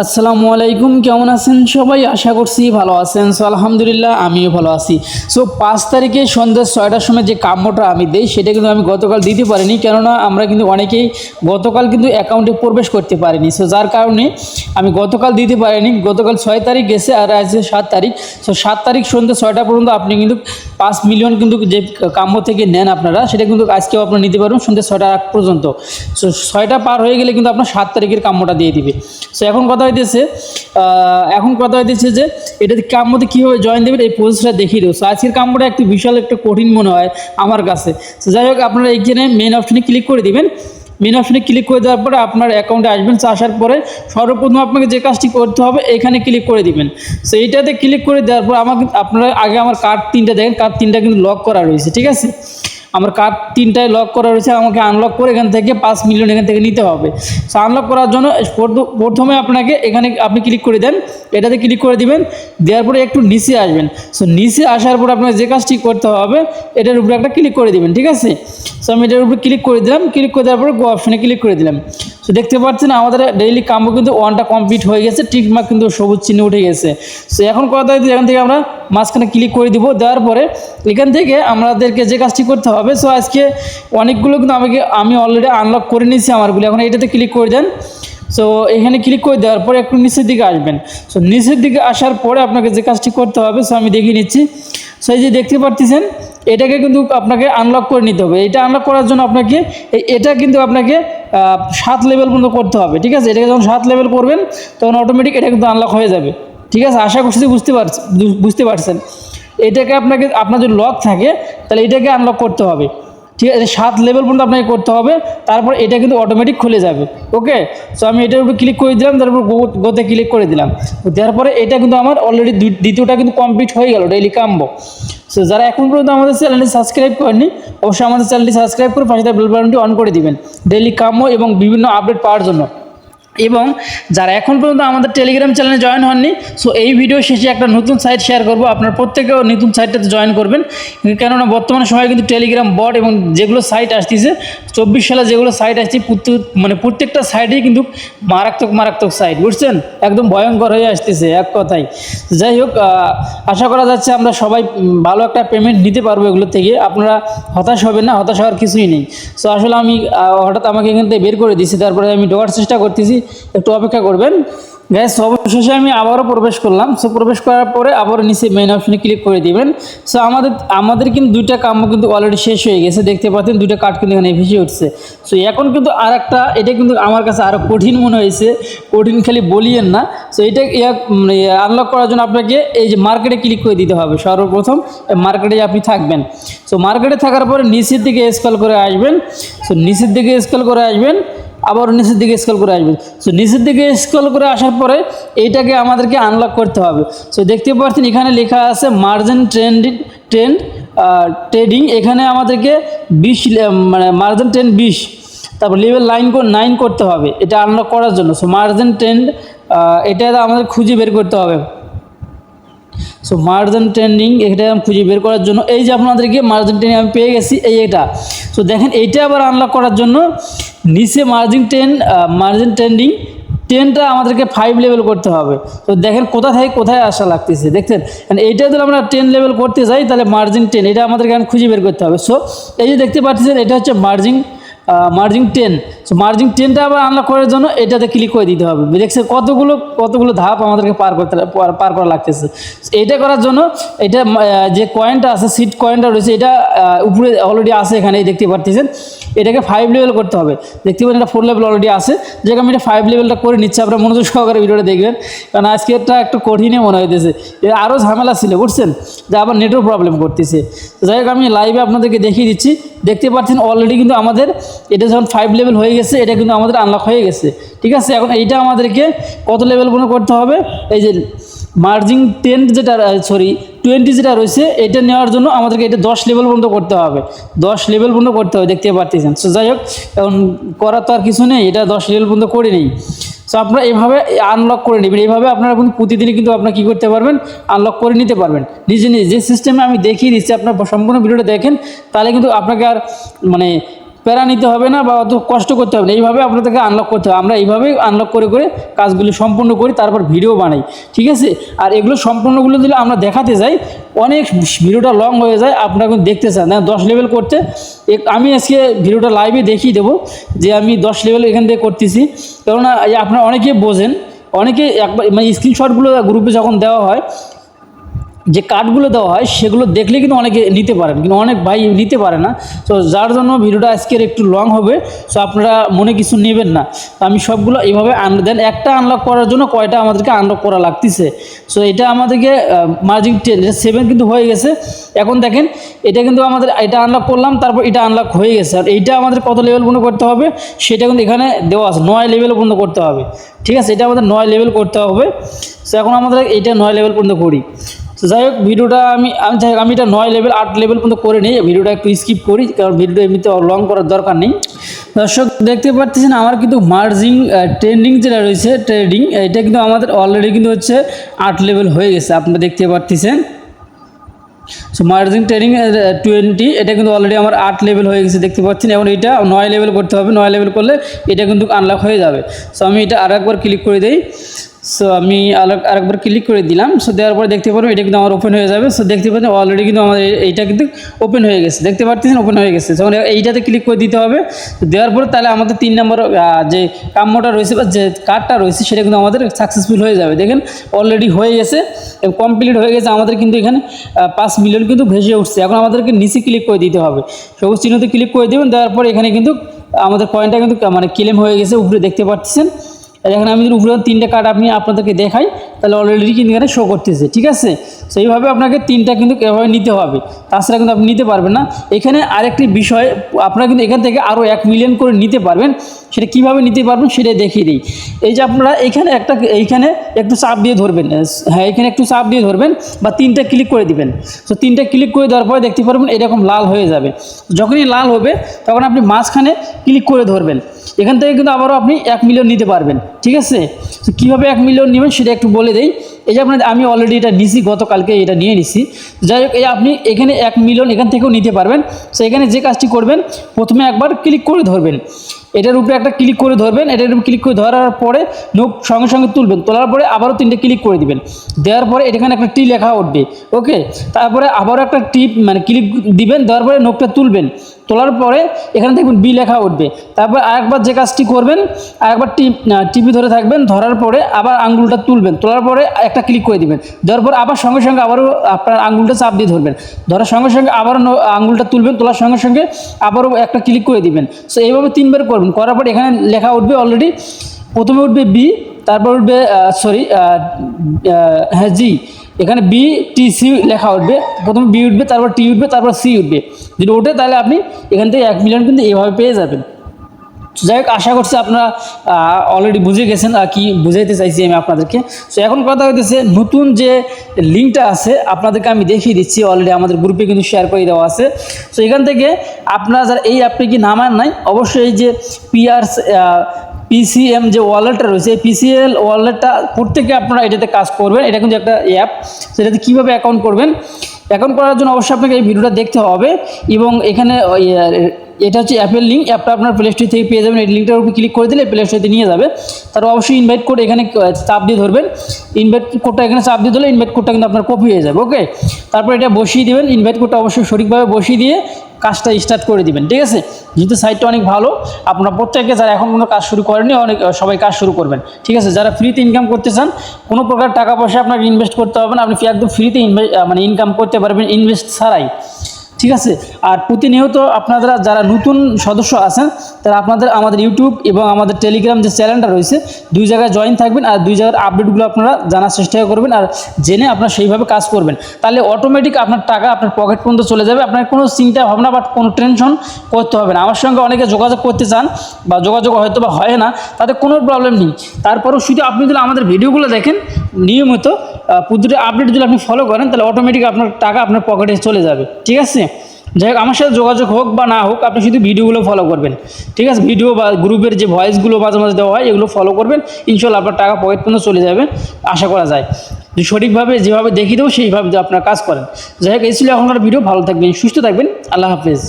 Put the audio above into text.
আসসালামু আলাইকুম, কেমন আছেন সবাই? আশা করছি ভালো আছেন। সো আলহামদুলিল্লাহ আমিও ভালো আছি। সো 5 তারিখে সন্ধ্যা 6টার সময় যে কাম্যটা আমি দেই সেটা কিন্তু আমি গতকাল দিতে পারিনি, কেননা আমরা কিন্তু অনেকেই গতকাল কিন্তু অ্যাকাউন্টে প্রবেশ করতে পারিনি। সো যার কারণে আমি গতকাল দিতে পারিনি। গতকাল 6 তারিখ গেছে আর আজ 7 তারিখ। সো 7 তারিখ সন্ধ্যা 6টা পর্যন্ত আপনি কিন্তু 5 মিলিয়ন কিন্তু যে কাম্য থেকে নেন আপনারা, সেটা কিন্তু আজকেও আপনারা নিতে পারবেন সন্ধ্যা 6টার আগ পর্যন্ত। সো 6টা পার হয়ে গেলে কিন্তু আপনার 7 তারিখের কাম্যটা দিয়ে দিবে। সো এখন কথা হইতেছে যে এটাতে কাম্যতে কীভাবে জয়েন দেবেন এই প্রসেসটা দেখিয়ে দেবো। সো আজকের কাম্যটা একটু বিশাল একটা কঠিন মনে হয় আমার কাছে। সো যাই হোক, আপনারা এইখানে মেন অপশনে ক্লিক করে দিবেন। মেন অপশনে ক্লিক করে দেওয়ার পরে আপনার অ্যাকাউন্টে আসবেন। আসার পরে সর্বপ্রথম আপনাকে যে কাজটি করতে হবে এখানে ক্লিক করে দিবেন। সো এইটাতে ক্লিক করে দেওয়ার পর আপনারা আগে আমার কার্ড 3টা দেখেন, কার্ড 3টা কিন্তু লক করা রয়েছে, ঠিক আছে। আমার কার্ড 3টায় লক করা রয়েছে, আমাকে আনলক করে এখান থেকে 5 মিলিয়ন এখান থেকে নিতে হবে। সো আনলক করার জন্য প্রথমে আপনাকে এখানে আপনি ক্লিক করে দেন, এটাতে ক্লিক করে দিবেন। দেওয়ার পরে একটু নিচে আসবেন। সো নিচে আসার পর আপনাকে যে কাজটি করতে হবে এটার উপরে একটা ক্লিক করে দিবেন, ঠিক আছে। সো আমি এটার উপরে ক্লিক করে দিলাম। ক্লিক করে দেওয়ার পরে গো অপশনে ক্লিক করে দিলাম। সো দেখতে পাচ্ছেন আমাদের ডেইলি কাম্য কিন্তু 1টা কমপ্লিট হয়ে গেছে, টিক মার্ক কিন্তু সবুজ চিহ্ন উঠে গেছে। সো এখন কথা হচ্ছে এখান থেকে আমরা মাঝখানে ক্লিক করে দিব। দেওয়ার পরে এখান থেকে আমাদেরকে যে কাজটি করতে হবে, সো আজকে অনেকগুলো কিন্তু আমি অলরেডি আনলক করে নিয়েছি আমারগুলো। এখন এটাতে ক্লিক করে দেন। সো এখানে ক্লিক করে দেওয়ার পরে একটু নিচের দিকে আসবেন। সো নিচের দিকে আসার পরে আপনাকে যে কাজটি করতে হবে, সো আমি দেখিয়ে নিচ্ছি। সো এই যে দেখতে পাচ্ছেন এটাকে কিন্তু আপনাকে আনলক করে নিতে হবে। এটা আনলক করার জন্য এটা কিন্তু আপনাকে 7 লেভেল পর্যন্ত করতে হবে, ঠিক আছে। এটাকে যখন 7 লেভেল করবেন তখন অটোমেটিক এটা কিন্তু আনলক হয়ে যাবে, ঠিক আছে। আশা করছি বুঝতে পারছেন। এটাকে আপনার যদি লক থাকে তাহলে এটাকে আনলক করতে হবে, ঠিক আছে। 7 লেভেল পর্যন্ত আপনাকে করতে হবে, তারপর এটা কিন্তু অটোমেটিক খুলে যাবে। ওকে, সো আমি এটার উপরে ক্লিক করে দিলাম, তারপর গোতে ক্লিক করে দিলাম। দেওয়ার পরে এটা কিন্তু আমার অলরেডি দ্বিতীয়টা কিন্তু কমপ্লিট হয়ে গেল ডেইলি কাম্য। সো যারা এখন পর্যন্ত আমাদের চ্যানেলটি সাবস্ক্রাইব করেননি অবশ্যই আমাদের চ্যানেলটি সাবস্ক্রাইব করে পাশে বেল বাটনটি অন করে দিবেন ডেইলি কাম্য এবং বিভিন্ন আপডেট পাওয়ার জন্য। এবং যারা এখন পর্যন্ত আমাদের টেলিগ্রাম চ্যানেলে জয়েন হননি, সো এই ভিডিও শেষে একটা নতুন সাইট শেয়ার করব, আপনার প্রত্যেকেও নতুন সাইটটাতে জয়েন করবেন। কেননা বর্তমানে সময় কিন্তু টেলিগ্রাম বট এবং যেগুলো সাইট আসতেছে 24 সালে যেগুলো সাইট আসছে প্রত্যেকটা সাইটেই কিন্তু মারাত্মক সাইট, বুঝছেন, একদম ভয়ঙ্কর হয়ে আসতেছে এক কথায়। যাই হোক, আশা করা যাচ্ছে আমরা সবাই ভালো একটা পেমেন্ট নিতে পারবো এগুলো থেকে। আপনারা হতাশ হবেন না, হতাশ হওয়ার কিছুই নেই। সো আসলে আমি হঠাৎ আমাকে এখান থেকে বের করে দিয়েছি, তারপরে আমি ঢোকার চেষ্টা করতেছি, একটু অপেক্ষা করবেন গ্যাস। অবশেষে আমি আবারও প্রবেশ করলাম। সো প্রবেশ করার পরে আবার নিচে মেইন অপশনে ক্লিক করে দিবেন। সো আমাদের কিন্তু 2টা কাম্য কিন্তু অলরেডি শেষ হয়ে গেছে, দেখতে পাচ্ছেন 2টা কার্ড কিন্তু এখানে ভেসে উঠছে। সো এখন কিন্তু এটা কিন্তু আমার কাছে আরও কঠিন মনে হয়েছে, কঠিন খালি বলিয়েন না। সো এটা আনলক করার জন্য আপনাকে এই যে মার্কেটে ক্লিক করে দিতে হবে। সর্বপ্রথম মার্কেটে আপনি থাকবেন। সো মার্কেটে থাকার পরে নিচের দিকে স্ক্রল করে আসবেন। সো নিচের দিকে স্ক্রল করে আসবেন, আবার নিচের দিকে স্ক্রল করে আসবেন। সো নিচের দিকে স্ক্রল করে আসার পরে এইটাকে আমাদেরকে আনলক করতে হবে। সো দেখতে পাচ্ছেন এখানে লেখা আছে মার্জিন ট্রেডিং। এখানে আমাদেরকে 20 মার্জিন ট্রেন্ড 20, তারপর লেভেল 9 করতে হবে এটা আনলক করার জন্য। সো মার্জিন ট্রেন্ড এটা আমাদের খুঁজে বের করতে হবে। সো মার্জিন ট্রেন্ডিং এটা খুঁজে বের করার জন্য এই যে আপনাদেরকে মার্জিন ট্রেন্ডিং আমি পেয়ে গেছি এটা। সো দেখেন এইটা আবার আনলক করার জন্য নিচে মার্জিন ট্রেন্ডিং 10টা আমাদেরকে 5 লেভেল করতে হবে। তো দেখেন কোথা থেকে কোথায় আসা লাগতেছে, দেখছেন। এইটা যদি আমরা 10 লেভেল করতে যাই তাহলে মার্জিন 10 এটা আমাদেরকে খুঁজে বের করতে হবে। সো এই যে দেখতে পাচ্ছেন এটা হচ্ছে মার্জিন 10। সো মার্জিন 10টা আবার আনলক করার জন্য এটাতে ক্লিক করে দিতে হবে। দেখছেন কতগুলো ধাপ আমাদেরকে পার করা লাগতেছে। এটা করার জন্য এটা যে কয়েনটা আছে, সিট কয়েনটা রয়েছে, এটা উপরে অলরেডি আছে, এখানে দেখতে পাচ্ছেন। এটাকে 5 লেভেল করতে হবে। দেখতে পাচ্ছেন এটা 4 লেভেল অলরেডি আছে, যে আমি এটা 5 লেভেলটা করে নিচ্ছি। আপনারা মনোযোগ সহকারে ভিডিওটা দেখবেন, কারণ আজকে এটা একটু কঠিনই মনে হইতেছে। এর আরও ঝামেলা ছিল, বুঝছেন, যে আবার নেটওয়ার্ক প্রবলেম করতেছে। যাই হোক, আমি লাইভে আপনাদেরকে দেখিয়ে দিচ্ছি। দেখতে পাচ্ছেন অলরেডি কিন্তু আমাদের এটা যখন 5 লেভেল হয়ে গেছে, এটা কিন্তু আমাদের আনলক হয়ে গেছে, ঠিক আছে। এখন এইটা আমাদেরকে কত লেভেল পর্যন্ত করতে হবে, এই যে মার্জিন 20 যেটা রয়েছে এটা নেওয়ার জন্য আমাদেরকে এটা 10 লেভেল পর্যন্ত করতে হবে। 10 লেভেল পর্যন্ত করতে হবে, দেখতে পাচ্ছেন। সো যাই হোক, এখন করার তো আর কিছু নেই, এটা 10 লেভেল পর্যন্ত করে নেই। সো আপনারা এইভাবে আনলক করে নেবেন। এইভাবে আপনারা কিন্তু প্রতিদিনই কিন্তু আপনারা কী করতে পারবেন, আনলক করে নিতে পারবেন নিজে যে সিস্টেমে আমি দেখিয়ে দিচ্ছি। আপনার সম্পূর্ণ ভিডিওটা দেখেন, তাহলে কিন্তু আপনাকে আর প্যারা নিতে হবে না বা অত কষ্ট করতে হবে না, এইভাবে আপনাদেরকে আনলক করতে হবে। আমরা এইভাবেই আনলক করে করে কাজগুলি সম্পূর্ণ করি, তারপর ভিডিও বানাই, ঠিক আছে। আর এগুলো সম্পূর্ণগুলো দিলে আমরা দেখাতে যাই, অনেক ভিডিওটা লং হয়ে যায়, আপনারা কিন্তু দেখতে চান না 10 লেভেল করতে। আমি আজকে ভিডিওটা লাইভে দেখিয়ে দেবো যে আমি 10 লেভেল এখান থেকে করতেছি, কেননা আপনারা অনেকে বোঝেন, অনেকে একবার মানে স্ক্রিনশটগুলো গ্রুপে যখন দেওয়া হয়, যে কার্ডগুলো দেওয়া হয় সেগুলো দেখলে কিন্তু অনেকে নিতে পারেন, কিন্তু অনেক ভাই নিতে পারে না। তো যার জন্য ভিডিওটা আজকের একটু লং হবে, সো আপনারা মনে কিছু নেবেন না। তো আমি সবগুলো এইভাবে দেন একটা আনলক করার জন্য কয়টা আমাদেরকে আনলক করা লাগতেছে। সো এটা আমাদেরকে মার্জিং 10 7 কিন্তু হয়ে গেছে। এখন দেখেন এটা কিন্তু আমাদের এটা আনলক করলাম, তারপর এটা আনলক হয়ে গেছে। আর এইটা আমাদের কত লেভেল পর্যন্ত করতে হবে সেটা কিন্তু এখানে দেওয়া আছে, 9 লেভেল পর্যন্ত করতে হবে, ঠিক আছে। এটা আমাদের 9 লেভেল করতে হবে। সো এখন আমাদের এইটা 9 লেভেল পর্যন্ত করি। তো যাই হোক ভিডিওটা আমি এটা 9 লেভেল 8 লেভেল পর্যন্ত করে নিই, ভিডিওটা একটু স্কিপ করি কারণ ভিডিওটা এমনিতে লং করার দরকার নেই। দর্শক দেখতে পাচ্ছেন আমার কিন্তু মার্জিং ট্রেন্ডিং যেটা রয়েছে ট্রেডিং, এটা কিন্তু আমাদের অলরেডি কিন্তু হচ্ছে 8 লেভেল হয়ে গেছে, আপনারা দেখতে পাচ্ছেন। সো মার্জিং ট্রেডিং 20 এটা কিন্তু অলরেডি আমার 8 লেভেল হয়ে গেছে, দেখতে পাচ্ছেন। এখন এটা 9 লেভেল করতে হবে, 9 লেভেল করলে এটা কিন্তু আনলক হয়ে যাবে। সো আমি এটা আরেকবার ক্লিক করে দিই। সো আমি আরেকবার ক্লিক করে দিলাম। সো দেওয়ার পরে দেখতে পারবেন এটা কিন্তু আমার ওপেন হয়ে যাবে। সো দেখতে পাচ্ছেন অলরেডি কিন্তু আমাদের এইটা কিন্তু ওপেন হয়ে গেছে, দেখতে পাচ্ছেন ওপেন হয়ে গেছে। যখন এইটাতে ক্লিক করে দিতে হবে, দেওয়ার পরে তাহলে আমাদের 3 নম্বর যে কাম্যটা রয়েছে বা যে কার্ডটা রয়েছে সেটা কিন্তু আমাদের সাকসেসফুল হয়ে যাবে। দেখেন অলরেডি হয়ে গেছে এবং কমপ্লিট হয়ে গেছে। আমাদের কিন্তু এখানে 5 মিলিয়ন কিন্তু ভেসে উঠছে। এখন আমাদেরকে নিচে ক্লিক করে দিতে হবে, সবুজ চিহ্নতে ক্লিক করে দেবেন। দেওয়ার পরে এখানে কিন্তু আমাদের কয়েনটা কিন্তু মানে ক্লেম হয়ে গেছে, উপরে দেখতে পাচ্ছেন। এখানে আমি যদি উপরে 3টে কার্ড আপনাদেরকে দেখাই তাহলে অলরেডি কিন্তু এখানে শো করতেছে, ঠিক আছে। সেইভাবে আপনাকে 3টা কিন্তু এভাবে নিতে হবে, তাছাড়া কিন্তু আপনি নিতে পারবেন না। এখানে আরেকটি বিষয়, আপনারা কিন্তু এখান থেকে আরও 1 মিলিয়ন করে নিতে পারবেন। সেটা কীভাবে নিতে পারবেন সেটাই দেখিয়ে দিই। এই যে আপনারা এইখানে একটু চাপ দিয়ে ধরবেন, হ্যাঁ এখানে একটু চাপ দিয়ে ধরবেন বা 3টা ক্লিক করে দিবেন। সো 3টা ক্লিক করে দেওয়ার পরে দেখতে পারবেন এরকম লাল হয়ে যাবে। যখনই লাল হবে তখন আপনি মাঝখানে ক্লিক করে ধরবেন, এখান থেকে কিন্তু আবারও আপনি 1 মিলিয়ন নিতে পারবেন, ঠিক আছে। তো কীভাবে 1 মিলিয়ন নেবেন সেটা একটু বলে দেই। এই যে আমি অলরেডি এটা নিছি, গতকালকে এটা নিয়ে নিছি। যাই হোক আপনি এখানে 1 মিলিয়ন এখান থেকেও নিতে পারবেন। সো এখানে যে কাজটি করবেন, প্রথমে একবার ক্লিক করে ধরবেন, এটার উপরে একটা ক্লিক করে ধরবেন। এটার উপরে ক্লিক করে ধরার পরে নোক সঙ্গে সঙ্গে তুলবেন, তোলার পরে আবারও 3টে ক্লিক করে দিবেন। দেওয়ার পরে এখানে একটা টি লেখা উঠবে, ওকে। তারপরে আবারও একটা টিপ মানে ক্লিক দিবেন, দেওয়ার পরে নোকটা তুলবেন, তোলার পরে এখানে দেখবেন বি লেখা উঠবে। তারপর আরেকবার যে কাজটি করবেন, আরেকবার টিপি ধরে থাকবেন, ধরার পরে আবার আঙ্গুলটা তুলবেন, তোলার পরে একটা ক্লিক করে দিবেন। দেওয়ার পর আবার সঙ্গে সঙ্গে আবারও আপনার আঙ্গুলটা চাপ দিয়ে ধরবেন, ধরার সঙ্গে সঙ্গে আবারও আঙ্গুলটা তুলবেন, তোলার সঙ্গে সঙ্গে আবারও একটা ক্লিক করে দিবেন। সো এইভাবে 3বার করবেন, করার পর এখানে লেখা উঠবে অলরেডি, প্রথমে উঠবে বি, তারপর উঠবে হ্যাঁ জি, এখানে বি টি সি লেখা উঠবে, প্রথমে বি উঠবে, তারপর টি উঠবে, তারপর সি উঠবে। যদি ওঠে তাহলে আপনি এখান থেকে 1 মিলিয়ন কিন্তু এইভাবে পেয়ে যাবেন। যাই হোক আশা করছি আপনারা অলরেডি বুঝে গেছেন কি বুঝাইতে চাইছি আমি আপনাদেরকে। সো এখন কথা হইতেছে নতুন যে লিঙ্কটা আছে আপনাদেরকে আমি দেখিয়ে দিচ্ছি, অলরেডি আমাদের গ্রুপে কিন্তু শেয়ার করে দেওয়া আছে। সো এখান থেকে আপনারা যারা এই অ্যাপটি কি নামান নাই, অবশ্যই এই যে পিসিএম যে ওয়ালেটটা রয়েছে, এই পিসিএল ওয়ালেটটা প্রত্যেকে আপনারা এটাতে কাজ করবেন। এটা কিন্তু একটা অ্যাপ, সেটাতে কীভাবে অ্যাকাউন্ট করবেন, অ্যাকাউন্ট করার জন্য অবশ্যই আপনাকে এই ভিডিওটা দেখতে হবে। এবং এখানে এটা হচ্ছে অ্যাপের লিঙ্ক, অ্যাপটা আপনার প্লে স্টোর থেকে পেয়ে যাবেন। এই লিঙ্কটার উপর ক্লিক করে দিলে প্লে স্টোরে নিয়ে যাবে। তার অবশ্যই ইনভাইট কোড এখানে চাপ দিয়ে ধরবেন, ইনভাইট কোডটা এখানে চাপ দিয়ে ধরলে ইনভাইট কোডটা কিন্তু আপনার কপি হয়ে যাবে, ওকে। তারপর এটা বসিয়ে দেবেন, ইনভাইট কোডটা অবশ্যই সঠিকভাবে বসিয়ে দিয়ে কাজটা স্টার্ট করে দিবেন, ঠিক আছে। যেহেতু সাইটটা অনেক ভালো, আপনারা প্রত্যেকে যারা এখন কোনো কাজ শুরু করেনি সবাই কাজ শুরু করবেন, ঠিক আছে। যারা ফ্রিতে ইনকাম করতে চান, কোনো প্রকার টাকা পয়সা আপনাকে ইনভেস্ট করতে হবে না, আপনি একদম ফ্রিতে মানে ইনকাম করতে পারবেন ইনভেস্ট ছাড়াই, ঠিক আছে। আর প্রতিনিয়ত আপনারা যারা নতুন সদস্য আছেন তারা আমাদের ইউটিউব এবং আমাদের টেলিগ্রাম যে চ্যানেলটা রয়েছে 2 জায়গায় জয়েন থাকবেন, আর 2 জায়গার আপডেটগুলো আপনারা জানার চেষ্টা করবেন আর জেনে আপনারা সেইভাবে কাজ করবেন। তাহলে অটোমেটিক আপনার টাকা আপনার পকেট পর্যন্ত চলে যাবে, আপনার কোনো চিন্তা ভাবনা বা কোনো টেনশন করতে হবে না। আমার সঙ্গে অনেকে যোগাযোগ করতে চান বা যোগাযোগ হয়তো বা হয় না, তাদের কোনো প্রবলেম নেই। তারপরেও শুধু আপনি যদি আমাদের ভিডিওগুলো দেখেন নিয়মিত, প্রতিটি আপডেট যদি আপনি ফলো করেন তাহলে অটোমেটিক আপনার টাকা আপনার পকেটে চলে যাবে, ঠিক আছে। যাই হোক আমার সাথে যোগাযোগ হোক বা না হোক, আপনি শুধু ভিডিওগুলো ফলো করবেন, ঠিক আছে। ভিডিও বা গ্রুপের যে ভয়েসগুলো মাঝে মাঝে দেওয়া হয় এগুলো ফলো করবেন, ইনশাল্লাহ আপনার টাকা পকেট পর্যন্ত চলে যাবে আশা করা যায়। যদি সঠিকভাবে যেভাবে দেখিয়ে দেবো সেইভাবে আপনারা কাজ করেন। যাই হোক এই ছিল এখনকার ভিডিও, ভালো থাকবেন, সুস্থ থাকবেন, আল্লাহ হাফেজ।